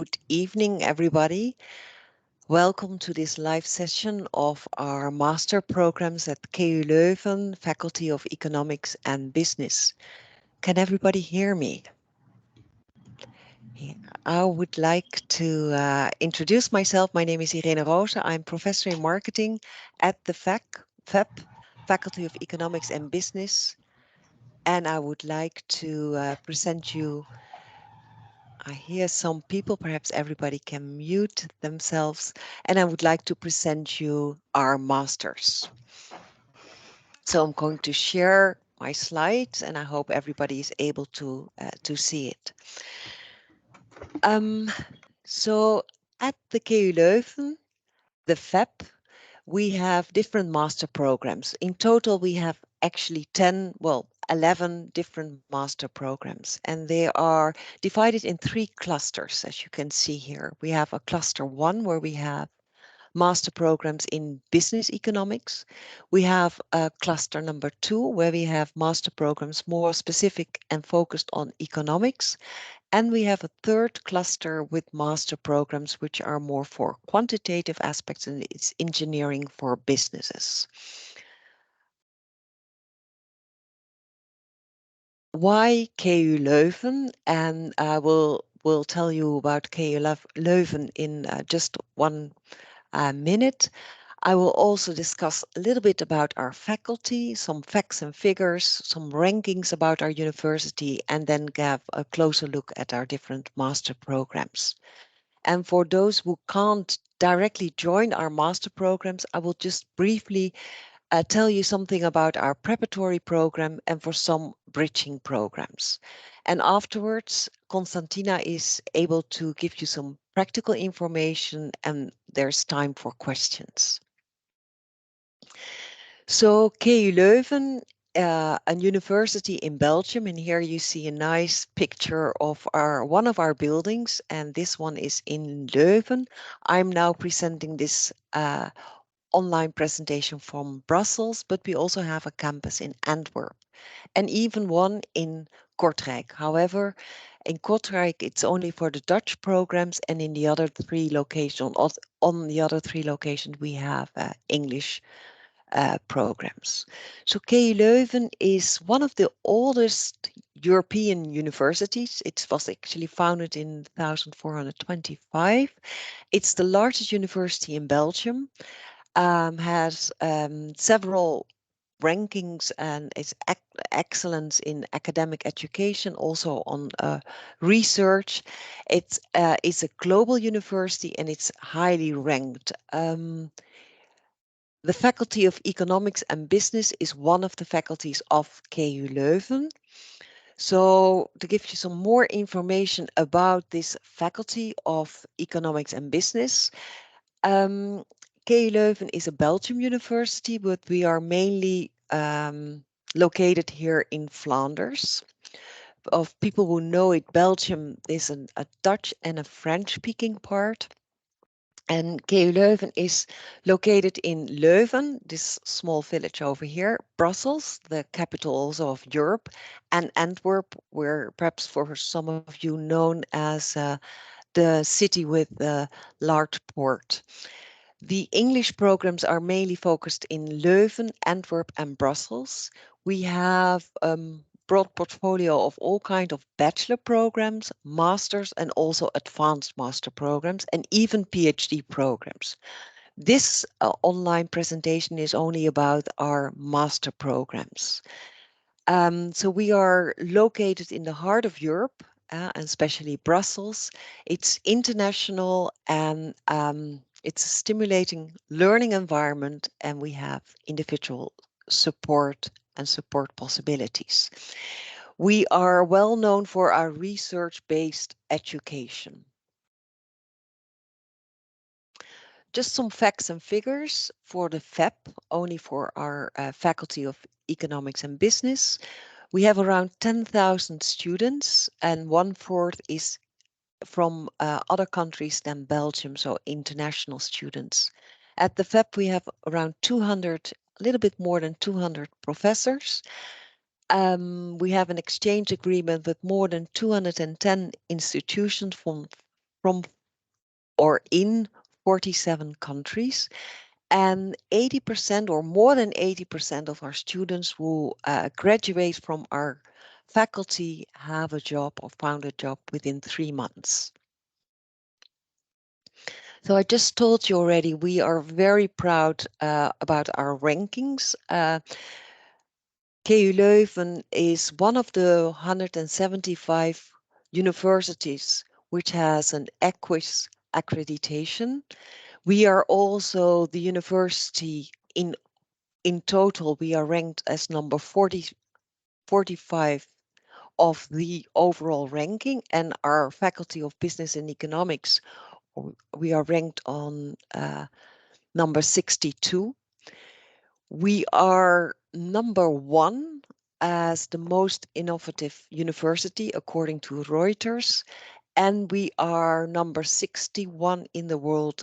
Good evening, everybody. Welcome to this live session of our master programs at KU Leuven, Faculty of Economics and Business. Can everybody hear me? Yeah. I would like to introduce myself. My name is Irene Rosa. I'm professor in marketing at the FEP, Faculty of Economics and Business. And I would like to present you. I hear some people, perhaps everybody can mute themselves, and I would like to present you our masters. So I'm going to share my slides, and I hope everybody is able to see it. So at the KU Leuven, the FEP, we have different master programs. In total, we have actually 11 different master programs, and they are divided in 3 clusters, as you can see here. We have a cluster 1 where we have master programs in business economics. We have a cluster number 2 where we have master programs more specific and focused on economics. And we have a third cluster with master programs which are more for quantitative aspects, and it's engineering for businesses. Why KU Leuven? And I will tell you about KU Leuven in just one minute. I will also discuss a little bit about our faculty, some facts and figures, some rankings about our university, and then give a closer look at our different master programs. And for those who can't directly join our master programs, I will just briefly tell you something about our preparatory program and for some bridging programs. And afterwards, Constantina is able to give you some practical information, and there's time for questions. So KU Leuven, a university in Belgium, and here you see a nice picture of one of our buildings, and this one is in Leuven. I'm now presenting this online presentation from Brussels, but we also have a campus in Antwerp and even one in Kortrijk. However, in Kortrijk, it's only for the Dutch programs, and in the other 3 locations, on the other 3 locations, we have English programs. So KU Leuven is one of the oldest European universities. It was actually founded in 1425. It's the largest university in Belgium, has several rankings, and is excellence in academic education, also on research. It's a global university, and it's highly ranked. The Faculty of Economics and Business is one of the faculties of KU Leuven. So to give you some more information about this Faculty of Economics and Business, KU Leuven is a Belgium university, but we are mainly located here in Flanders. Of people who know it, Belgium is a Dutch and a French-speaking part. And KU Leuven is located in Leuven, this small village over here, Brussels, the capital also of Europe, and Antwerp, where perhaps for some of you known as the city with the large port. The English programs are mainly focused in Leuven, Antwerp, and Brussels. We have broad portfolio of all kinds of bachelor programs, masters, and also advanced master programs, and even PhD programs. This online presentation is only about our master programs. So we are located in the heart of Europe, and especially Brussels. It's international, and it's a stimulating learning environment, and we have individual support and support possibilities. We are well known for our research-based education. Just some facts and figures for the FEP, only for our Faculty of Economics and Business. We have around 10,000 students, and 1/4 is from other countries than Belgium, so international students. At the FEP, we have around 200, a little bit more than 200 professors. We have an exchange agreement with more than 210 institutions from from or in 47 countries. And 80% or more than 80% of our students who graduate from our faculty have a job or found a job within 3 months. So I just told you already, we are very proud about our rankings. KU Leuven is one of the 175 universities which has an EQUIS accreditation. We are also the university in total, we are ranked as number 45 of the overall ranking, and our Faculty of Business and Economics, we are ranked on number 62. We are number 1 as the most innovative university according to Reuters, and we are number 61 in the world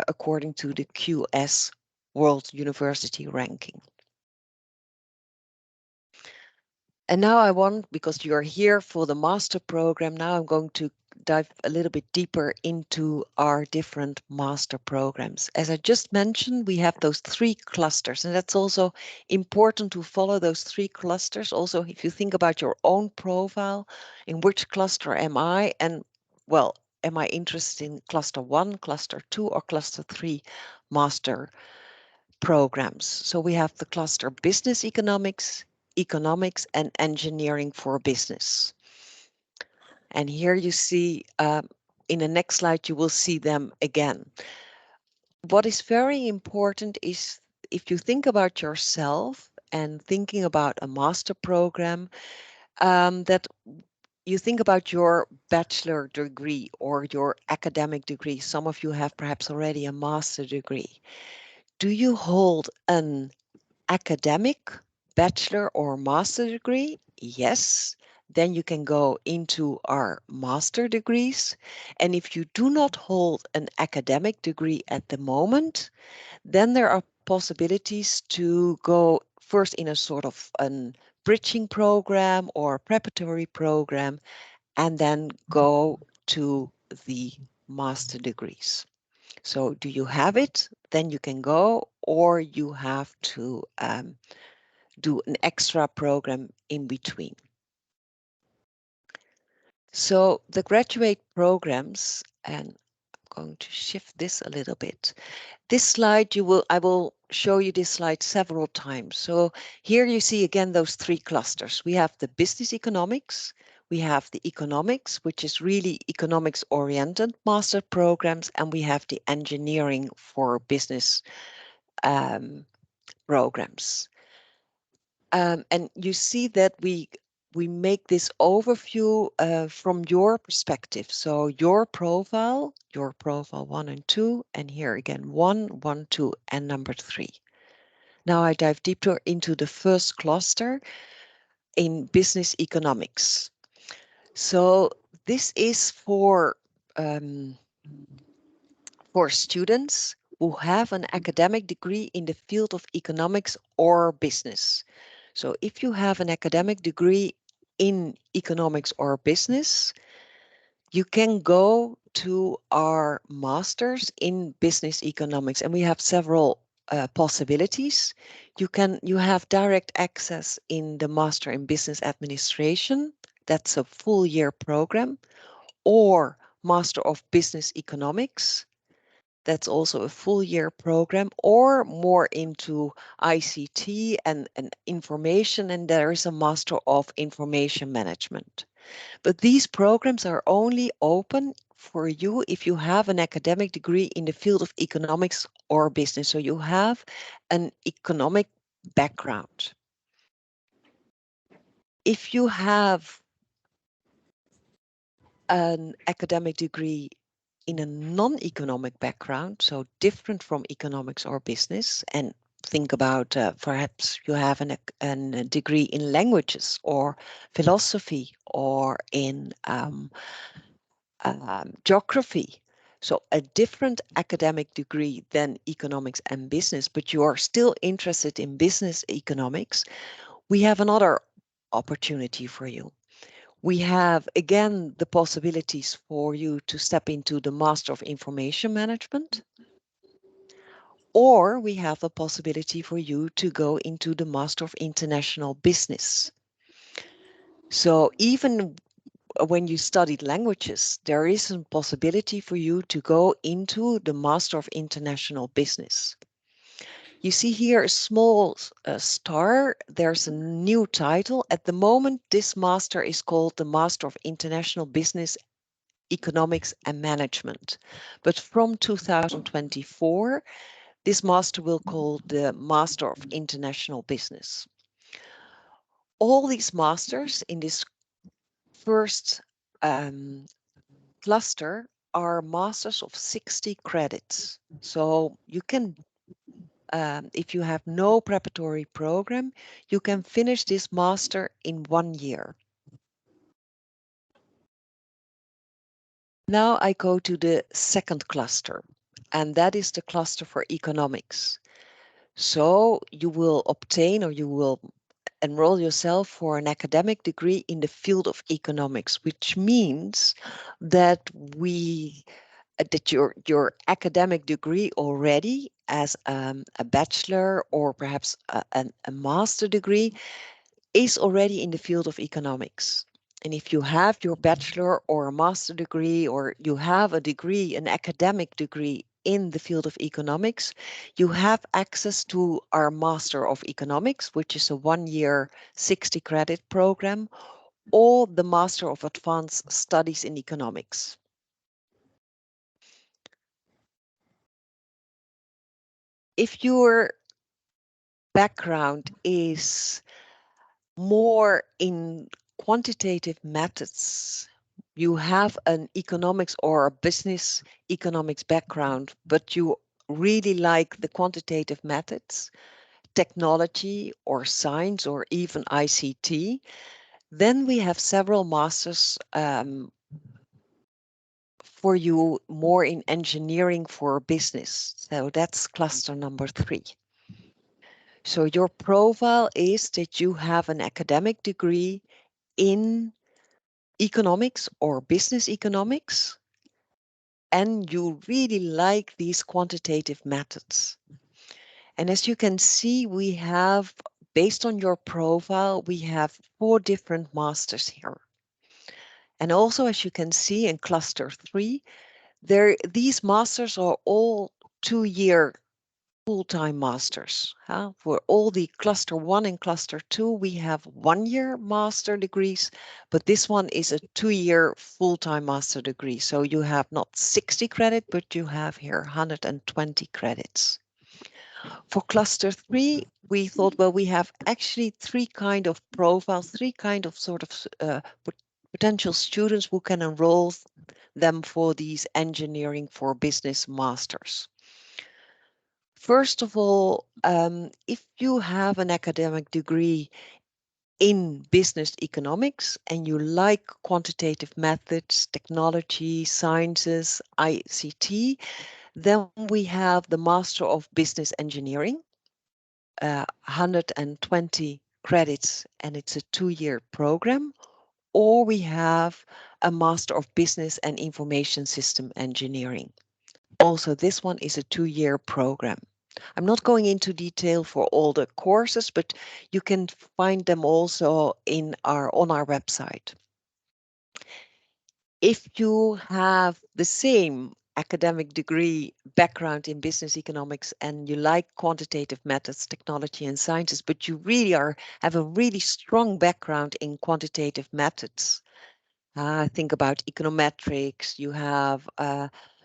according to the QS World University Ranking. And now I want, because you're here for the master program, now I'm going to dive a little bit deeper into our different master programs. As I just mentioned, we have those 3 clusters, and that's also important to follow those 3 clusters. Also, if you think about your own profile, in which cluster am I? And well, am I interested in cluster 1, cluster 2, or cluster 3 master programs? So we have the cluster business economics, and engineering for business. And here you see, in the next slide, you will see them again. What is very important is if you think about yourself and thinking about a master program, that you think about your bachelor degree or your academic degree. Some of you have perhaps already a master degree. Do you hold an academic bachelor or master degree? Yes. Then you can go into our master degrees. And if you do not hold an academic degree at the moment, then there are possibilities to go first in a sort of a bridging program or preparatory program, and then go to the master degrees. So do you have it? Then you can go, or you have to do an extra program in between. So the graduate programs, and I'm going to shift this a little bit. This slide, I will show you this slide several times. So here you see again those 3 clusters. We have the business economics, we have the economics, which is really economics oriented master programs, and we have the engineering for business programs. And you see that we make this overview from your perspective. So your profile 1 and 2, and here again 1, 1, 2, and number 3. Now I dive deeper into the first cluster in business economics. So this is for students who have an academic degree in the field of economics or business. So if you have an academic degree in economics or business, you can go to our masters in business economics, and we have several possibilities. You have direct access in the master in business administration. That's a full year program, or master of business economics. That's also a full year program, or more into ICT and information, and there is a Master of Information Management. But these programs are only open for you if you have an academic degree in the field of economics or business. So you have an economic background. If you have an academic degree in a non-economic background, so different from economics or business, and think about perhaps you have a degree in languages or philosophy or in geography. So a different academic degree than economics and business, but you are still interested in business economics, we have another opportunity for you. We have, again, the possibilities for you to step into the Master of Information Management, or we have the possibility for you to go into the Master of International Business. So even when you studied languages, there is a possibility for you to go into the Master of International Business. You see here a small star. There's a new title. At the moment, this master is called the Master of International Business, Economics and Management. But from 2024, this master will call the Master of International Business. All these masters in this first cluster are masters of 60 credits. So you can, if you have no preparatory program, you can finish this master in 1 year. Now I go to the second cluster, and that is the cluster for economics. So you will obtain, or you will enroll yourself for an academic degree in the field of economics, which means that your academic degree already as a bachelor or perhaps a master degree is already in the field of economics. And if you have your bachelor or a master degree, or you have a degree, an academic degree in the field of economics, you have access to our Master of Economics, which is a 1 year 60 credit program, or the Master of Advanced Studies in Economics. If your background is more in quantitative methods, you have an economics or a business economics background, but you really like the quantitative methods, technology or science or even ICT, then we have several masters for you more in engineering for business. So that's cluster number 3. So your profile is that you have an academic degree in economics or business economics, and you really like these quantitative methods. And as you can see, we have, based on your profile, we have 4 different masters here. And also, as you can see in cluster 3, these masters are all 2-year full-time masters. For all the cluster 1 and cluster 2, we have 1-year master degrees, but this one is a 2-year full-time master degree. So you have not 60 credit, but you have here 120 credits. For cluster 3, we thought, well, we have actually 3 kind of profiles, 3 kind of sort of potential students who can enroll them for these engineering for business masters. First of all, if you have an academic degree in business economics and you like quantitative methods, technology, sciences, ICT, then we have the Master of Business Engineering, 120 credits, and it's a 2-year program. Or we have a Master of Business and Information System Engineering. Also, this one is a 2-year program. I'm not going into detail for all the courses, but you can find them also on our website. If you have the same academic degree background in business economics and you like quantitative methods, technology and sciences, but you really have a really strong background in quantitative methods, think about econometrics, you have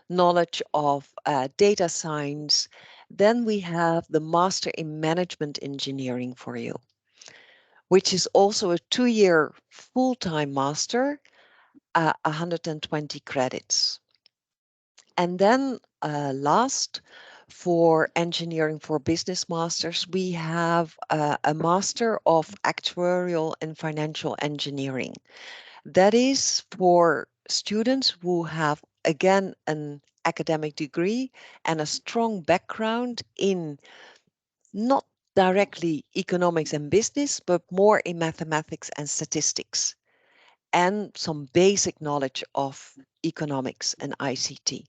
knowledge of data science, then we have the Master in Management Engineering for you, which is also a 2-year full-time master, 120 credits. And then last, for engineering for business masters, we have a Master of Actuarial and Financial Engineering. That is for students who have, again, an academic degree and a strong background in not directly economics and business, but more in mathematics and statistics. and some basic knowledge of economics and ICT.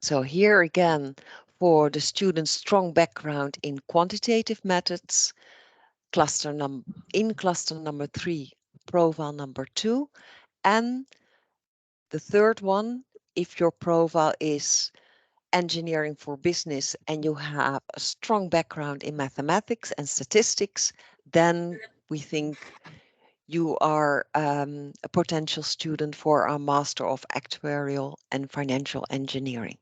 So here again, for the students' strong background in quantitative methods, cluster number 3, profile number 2, and the third one, if your profile is engineering for business and you have a strong background in mathematics and statistics, then we think you are a potential student for our Master of Actuarial and Financial Engineering.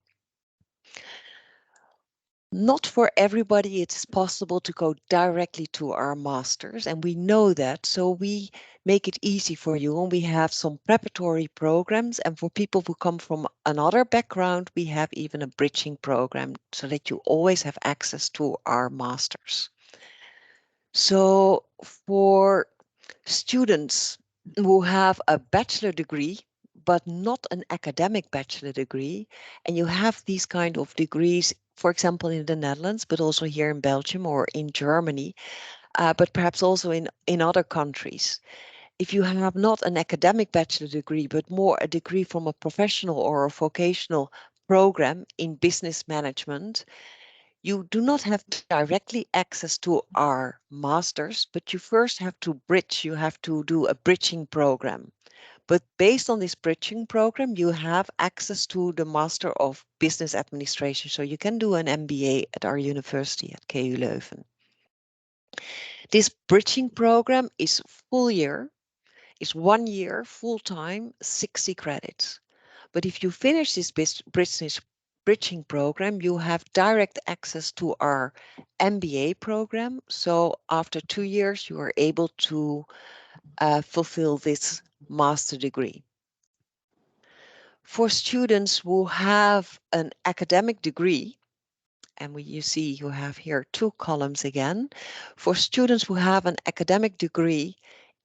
Not for everybody it is possible to go directly to our masters, and we know that, so we make it easy for you, and we have some preparatory programs, and for people who come from another background, we have even a bridging program so that you always have access to our masters. So for students who have a bachelor degree, but not an academic bachelor degree, and you have these kind of degrees, for example, in the Netherlands, but also here in Belgium or in Germany, but perhaps also in other countries. If you have not an academic bachelor degree, but more a degree from a professional or a vocational program in business management, you do not have directly access to our masters, but you first have to bridge, you have to do a bridging program. But based on this bridging program, you have access to the Master of Business Administration. So you can do an MBA at our university at KU Leuven. This bridging program is full year, is 1 year, full time, 60 credits. But if you finish this business bridging program, you have direct access to our MBA program. So after 2 years, you are able to fulfill this master degree. For students who have an academic degree, and you see you have here 2 columns again, for students who have an academic degree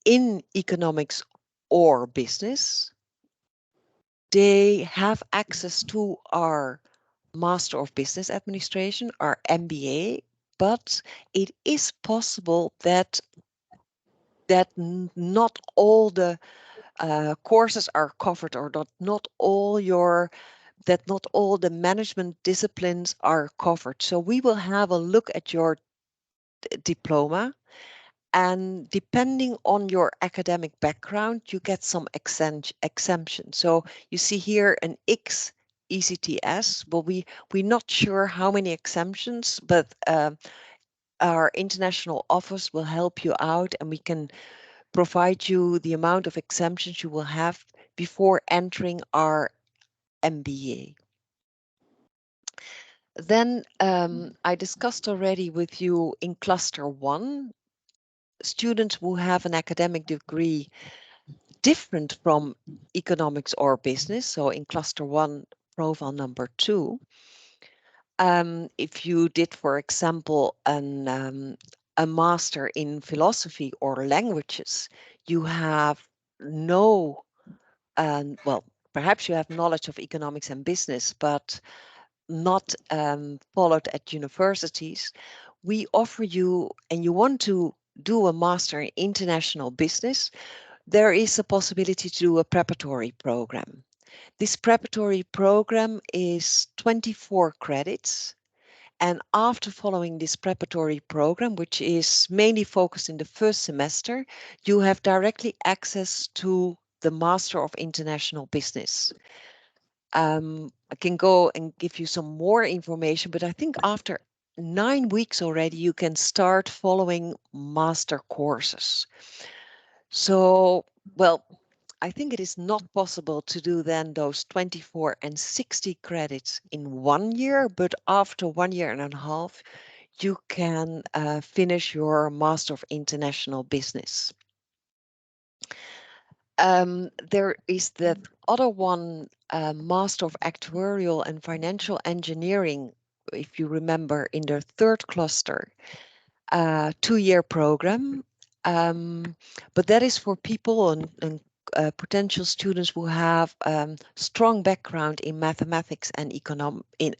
in economics or business, they have access to our Master of Business Administration, our MBA, but it is possible that not all the courses are covered, or not all the management disciplines are covered. So we will have a look at your diploma, and depending on your academic background, you get some exemption. So you see here an X ECTS, but we're not sure how many exemptions, but our international office will help you out, and we can provide you the amount of exemptions you will have before entering our MBA. Then I discussed already with you in cluster 1, students who have an academic degree different from economics or business. So in cluster 1, profile number 2, if you did, for example, a master in philosophy or languages, you have no, well, perhaps you have knowledge of economics and business, but not followed at universities. We offer you, and you want to do a master in international business, there is a possibility to do a preparatory program. This preparatory program is 24 credits. And after following this preparatory program, which is mainly focused in the first semester, you have directly access to the Master of International Business. I can go and give you some more information, but I think after 9 weeks already, you can start following master courses. So, well, I think it is not possible to do then those 24 and 60 credits in 1 year, but after 1 year and a half, you can finish your Master of International Business. There is that other one, Master of Actuarial and Financial Engineering, if you remember, in the third cluster, 2-year program. But that is for people and potential students who have strong background in mathematics and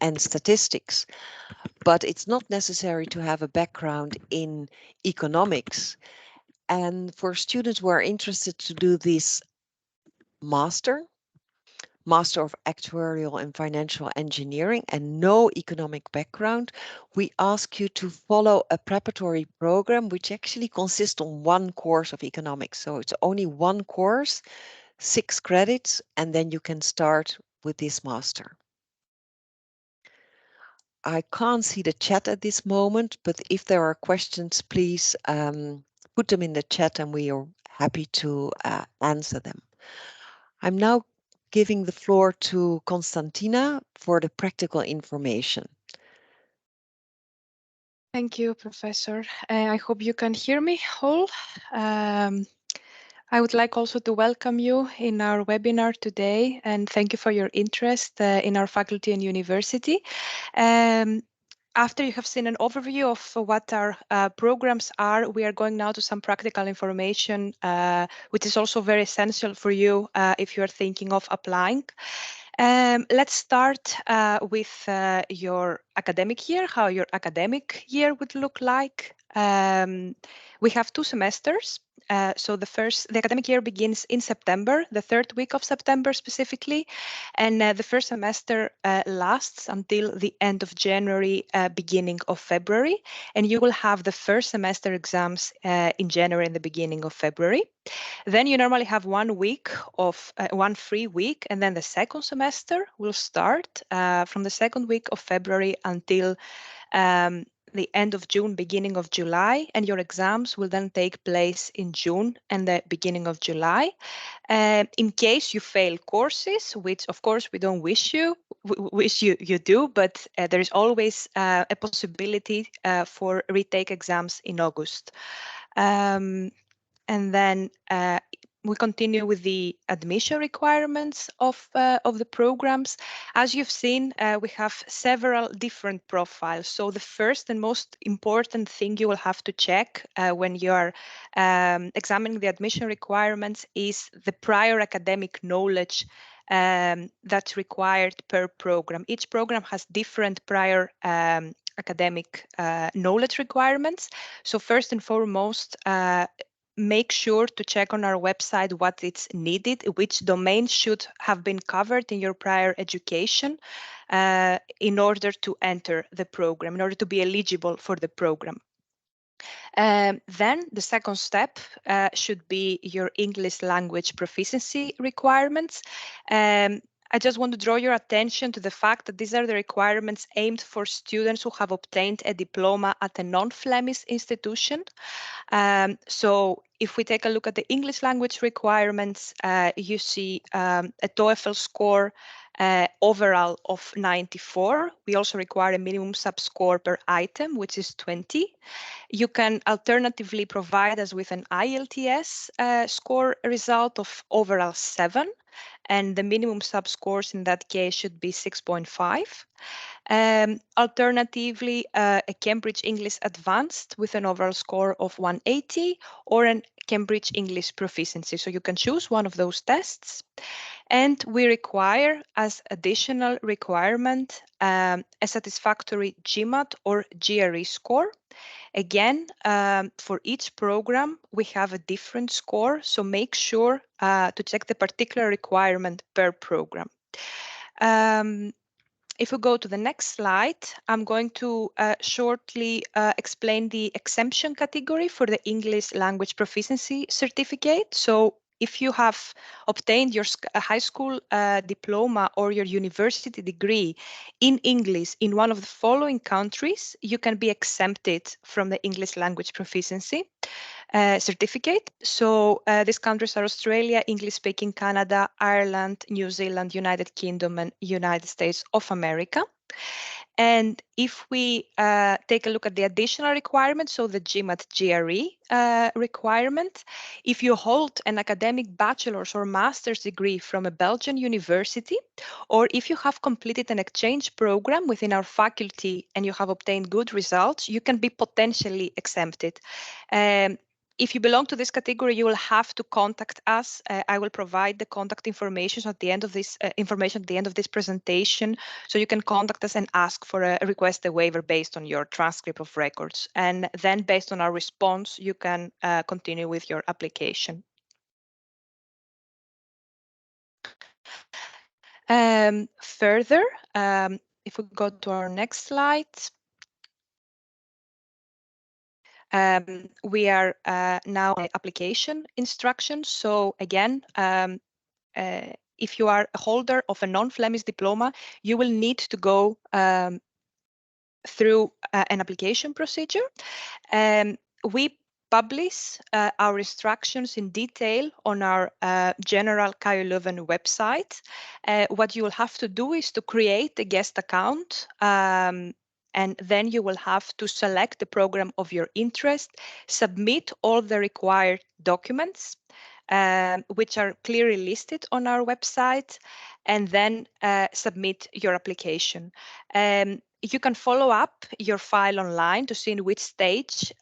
and statistics, but it's not necessary to have a background in economics. And for students who are interested to do this Master of Actuarial and Financial Engineering, and no economic background, we ask you to follow a preparatory program which actually consists on one course of economics. So it's only one course, 6 credits, and then you can start with this master. I can't see the chat at this moment, but if there are questions, please put them in the chat and we are happy to answer them. I'm now giving the floor to Constantina for the practical information. Thank you, Professor. I hope you can hear me all. I would like also to welcome you in our webinar today, and thank you for your interest in our faculty and university. After you have seen an overview of what our programs are, we are going now to some practical information, which is also very essential for you if you are thinking of applying. Let's start with your academic year, how your academic year would look like. We have 2 semesters. So the academic year begins in September, the 3rd week of September specifically, and the first semester lasts until the end of January, beginning of February, and you will have the first semester exams in January and the beginning of February. Then you normally have 1 week of one free week, and then the second semester will start from the 2nd week of February until the end of June, beginning of July, and your exams will then take place in June and the beginning of July. In case you fail courses, which of course we don't wish you do, but there is always a possibility for retake exams in August. And then we continue with the admission requirements of the programs. As you've seen, we have several different profiles. So the first and most important thing you will have to check when you are examining the admission requirements is the prior academic knowledge that's required per program. Each program has different prior academic knowledge requirements. So first and foremost, make sure to check on our website what is needed, which domains should have been covered in your prior education in order to enter the program, in order to be eligible for the program. Then the second step should be your English language proficiency requirements. I just want to draw your attention to the fact that these are the requirements aimed for students who have obtained a diploma at a non-Flemish institution. So if we take a look at the English language requirements, you see a TOEFL score overall of 94. We also require a minimum sub-score per item, which is 20. You can alternatively provide us with an IELTS score result of overall 7, and the minimum sub-scores in that case should be 6.5. Alternatively, a Cambridge English Advanced with an overall score of 180, or an Cambridge English Proficiency. So you can choose one of those tests. And we require, as additional requirement, a satisfactory GMAT or GRE score. Again, for each program, we have a different score, so make sure to check the particular requirement per program. If we go to the next slide, I'm going to shortly explain the exemption category for the English language proficiency certificate. So if you have obtained your high school diploma or your university degree in English in one of the following countries, you can be exempted from the English language proficiency certificate. So these countries are Australia, English-speaking Canada, Ireland, New Zealand, United Kingdom, and United States of America. And if we take a look at the additional requirements, so the GMAT GRE requirement, if you hold an academic bachelor's or master's degree from a Belgian university, or if you have completed an exchange program within our faculty and you have obtained good results, you can be potentially exempted. If you belong to this category, you will have to contact us. I will provide the contact information at the end of this presentation, so you can contact us and ask for a request a waiver based on your transcript of records, and then based on our response, you can continue with your application. Further, if we go to our next slide. We are now in application instructions. So again, if you are a holder of a non-Flemish diploma, you will need to go through an application procedure. We publish our instructions in detail on our general KU Leuven website. What you will have to do is to create a guest account, and then you will have to select the program of your interest, submit all the required documents, which are clearly listed on our website, and then submit your application. You can follow up your file online to see in which stage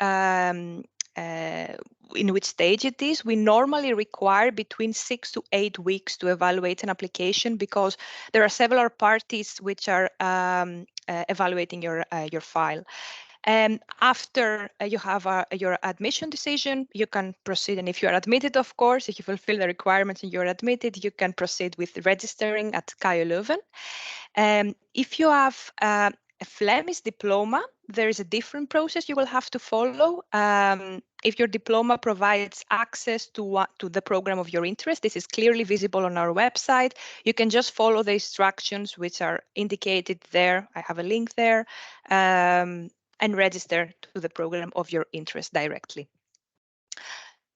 it is. We normally require between 6 to 8 weeks to evaluate an application, because there are several parties which are evaluating your file. After you have your admission decision, you can proceed. And if you are admitted, of course, if you fulfill the requirements and you're admitted, you can proceed with registering at KU Leuven. If you have a Flemish diploma, there is a different process you will have to follow. If your diploma provides access to the program of your interest, this is clearly visible on our website. You can just follow the instructions which are indicated there. I have a link there, and register to the program of your interest directly.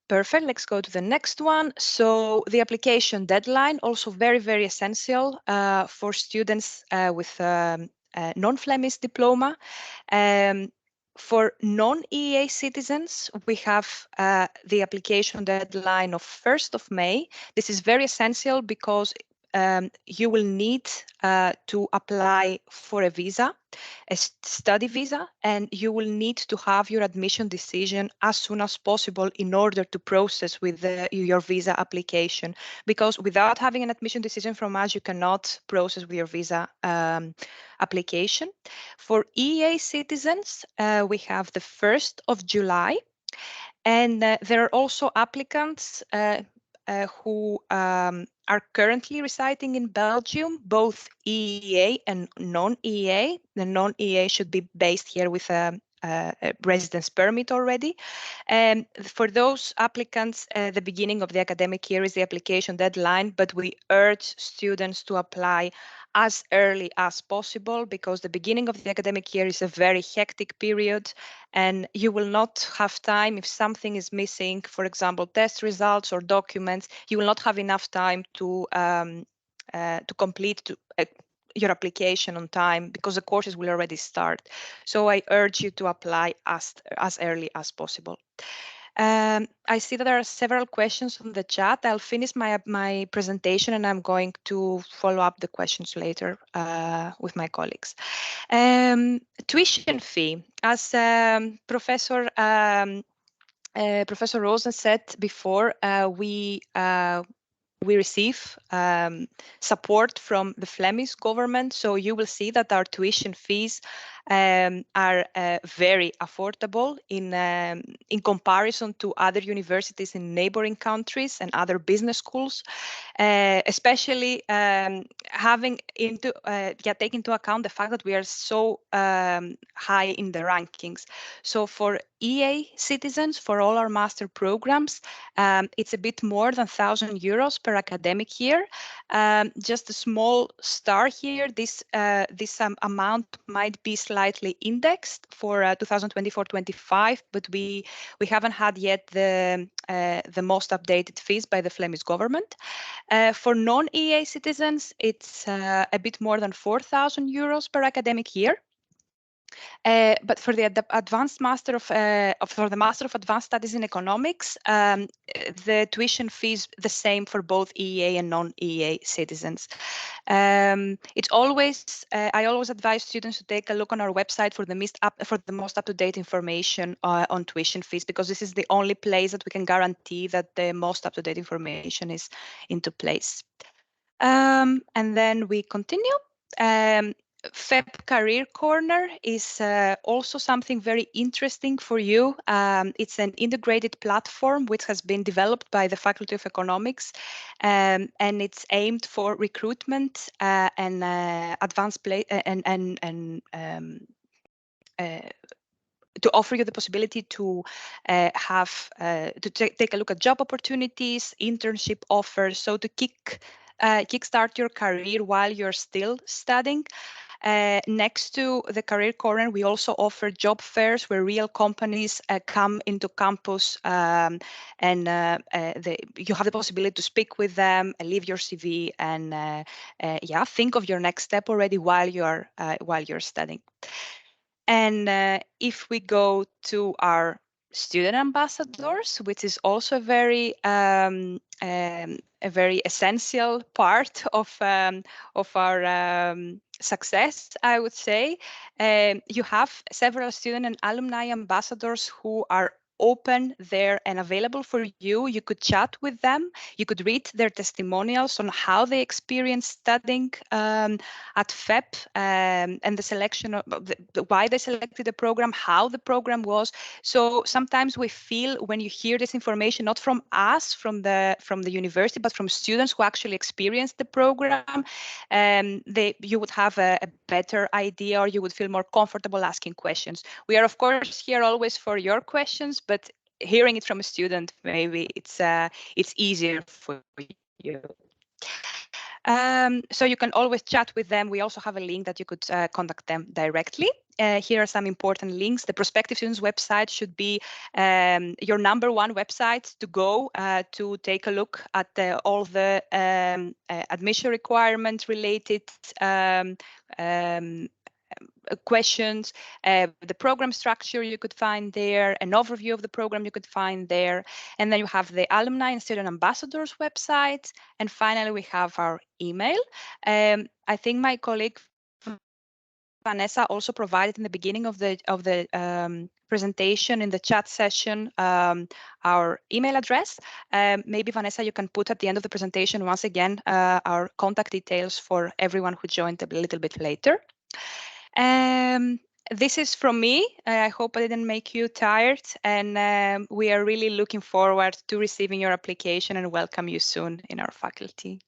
Perfect. Let's go to the next one. So the application deadline, also very, very essential for students with non-Flemish diploma. For non-EEA citizens, we have the application deadline of 1st of May. This is very essential because you will need to apply for a visa, a study visa, and you will need to have your admission decision as soon as possible in order to process with your visa application. Because without having an admission decision from us, you cannot process with your visa application. For EEA citizens, we have the 1st of July. And there are also applicants who are currently residing in Belgium, both EEA and non-EEA. The non-EEA should be based here with a residence permit already. And for those applicants, the beginning of the academic year is the application deadline, but we urge students to apply as early as possible, because the beginning of the academic year is a very hectic period, and you will not have time if something is missing, for example, test results or documents. You will not have enough time to complete your application on time, because the courses will already start. So I urge you to apply as early as possible. I see that there are several questions on the chat. I'll finish my presentation and I'm going to follow up the questions later with my colleagues. Tuition fee, as Professor Rosen said before, we receive support from the Flemish government. So you will see that our tuition fees are very affordable in comparison to other universities in neighboring countries and other business schools, especially taking into account the fact that we are so high in the rankings. So for EA citizens, for all our master programs, it's a bit more than 1,000 euros per academic year. Just a small star here. This amount might be slightly indexed for 2024-25, but we haven't had yet the most updated fees by the Flemish government. For non-EA citizens, it's a bit more than 4,000 euros per academic year. But for the advanced master for the Master of Advanced Studies in Economics, the tuition fees the same for both EEA and non-EEA citizens. It's always I always advise students to take a look on our website for the most up-to-date information on tuition fees, because this is the only place that we can guarantee that the most up-to-date information is into place. And then we continue. FEP Career Corner is also something very interesting for you. It's an integrated platform which has been developed by the Faculty of Economics, and it's aimed for recruitment and advanced play to offer you the possibility to take a look at job opportunities, internship offers, so to kickstart your career while you're still studying. Next to the Career Corner, we also offer job fairs where real companies come into campus, and you have the possibility to speak with them, leave your CV, and think of your next step already while you're studying. And if we go to our student ambassadors, which is also a very essential part of our success, I would say. You have several student and alumni ambassadors who are open there and available for you. You could chat with them. You could read their testimonials on how they experienced studying at FEP, and the selection of why they selected the program, how the program was. So sometimes we feel when you hear this information, not from us, from the university, but from students who actually experienced the program, you would have a better idea, or you would feel more comfortable asking questions. We are, of course, here always for your questions, but hearing it from a student, maybe it's easier for you. So you can always chat with them. We also have a link that you could contact them directly. Here are some important links. The prospective students website should be your #1 website to go to take a look at all the admission requirement related questions, the program structure you could find there, an overview of the program you could find there. And then you have the alumni and student ambassadors websites. And finally, we have our email. I think my colleague Vanessa also provided in the beginning of the presentation in the chat session our email address. Maybe Vanessa, you can put at the end of the presentation once again our contact details for everyone who joined a little bit later. This is from me. I hope I didn't make you tired, and we are really looking forward to receiving your application and welcome you soon in our faculty.